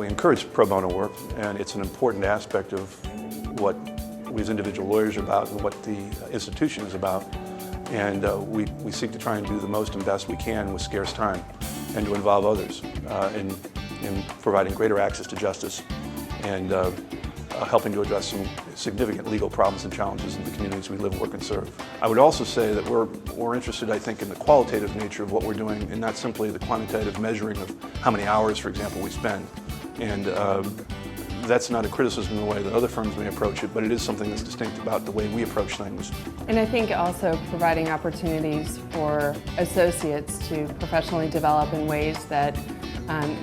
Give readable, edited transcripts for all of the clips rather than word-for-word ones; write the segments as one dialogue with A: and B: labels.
A: We encourage pro bono work, and it's an important aspect of what we as individual lawyers are about and what the institution is about. And we seek to try and do the most and best we can with scarce time, and to involve others in providing greater access to justice and helping to address some significant legal problems and challenges in the communities we live, work, and serve. I would also say that we're interested, I think, in the qualitative nature of what we're doing, and not simply the quantitative measuring of how many hours, for example, we spend. And that's not a criticism of the way that other firms may approach it, but it is something that's distinct about the way we approach things.
B: And I think also providing opportunities for associates to professionally develop in ways that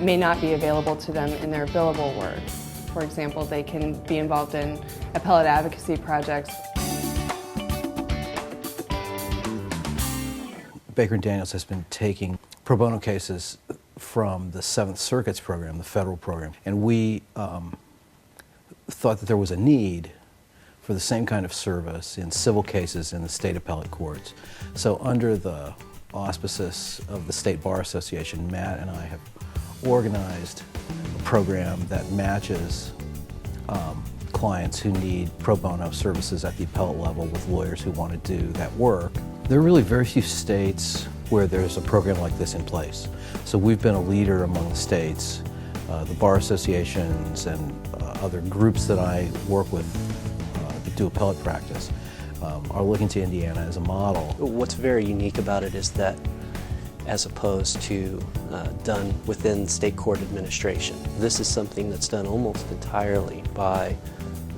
B: may not be available to them in their billable work. For example, they can be involved in appellate advocacy projects.
C: Baker & Daniels has been taking pro bono cases from the Seventh Circuit's program, the federal program, and we thought that there was a need for the same kind of service in civil cases in the state appellate courts. So under the auspices of the State Bar Association, Matt and I have organized a program that matches clients who need pro bono services at the appellate level with lawyers who want to do that work. There are really very few states where there's a program like this in place. So we've been a leader among the states. The bar associations and other groups that I work with that do appellate practice are looking to Indiana as a model.
D: What's very unique about it is that, as opposed to done within state court administration, this is something that's done almost entirely by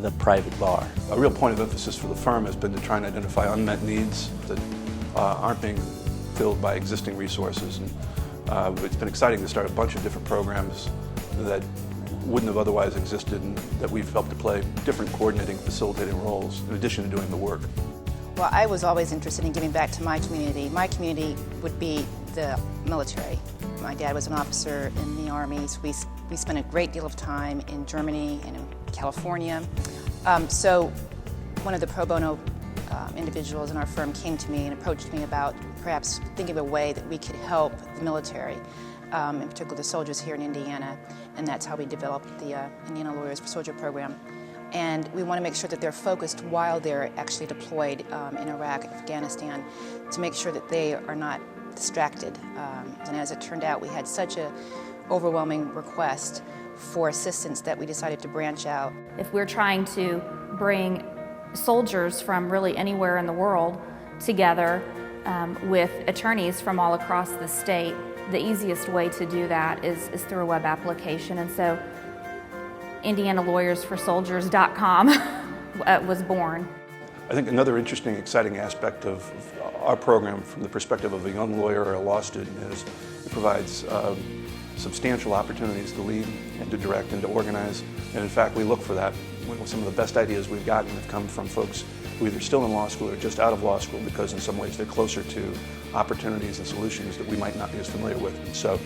D: the private bar.
A: A real point of emphasis for the firm has been to try and identify unmet needs that aren't being filled by existing resources. And it's been exciting to start a bunch of different programs that wouldn't have otherwise existed, and that we've helped to play different coordinating, facilitating roles in addition to doing the work.
E: Well, I was always interested in giving back to my community. My community would be the military. My dad was an officer in the Army, so we spent a great deal of time in Germany and in California. So one of the pro bono individuals in our firm came to me and approached me about perhaps thinking of a way that we could help the military, in particular the soldiers here in Indiana, and that's how we developed the Indiana Lawyers for Soldier program. And we want to make sure that they're focused while they're actually deployed in Iraq and Afghanistan, to make sure that they are not distracted. And as it turned out, we had such an overwhelming request for assistance that we decided to branch out.
F: If we're trying to bring soldiers from really anywhere in the world together with attorneys from all across the state, the easiest way to do that is through a web application. And so IndianaLawyersForSoldiers.com was born.
A: I think another interesting, exciting aspect of our program from the perspective of a young lawyer or a law student is it provides substantial opportunities to lead and to direct and to organize. And in fact, we look for that. Some of the best ideas we've gotten have come from folks who are either still in law school or just out of law school, because in some ways they're closer to opportunities and solutions that we might not be as familiar with. And so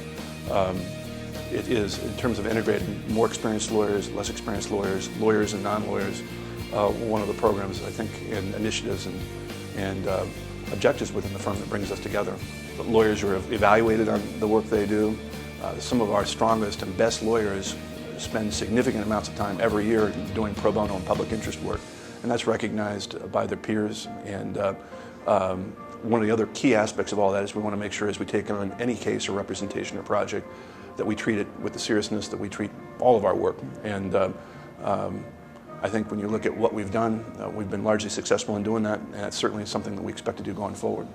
A: it is, in terms of integrating more experienced lawyers, less experienced lawyers, lawyers and non-lawyers, one of the programs, I think, and initiatives and objectives within the firm that brings us together. But lawyers are evaluated on the work they do. Some of our strongest and best lawyers spend significant amounts of time every year doing pro bono and public interest work, and that's recognized by their peers. And one of the other key aspects of all that is we want to make sure, as we take on any case or representation or project, that we treat it with the seriousness that we treat all of our work. And I think when you look at what we've done, we've been largely successful in doing that, and that's certainly something that we expect to do going forward.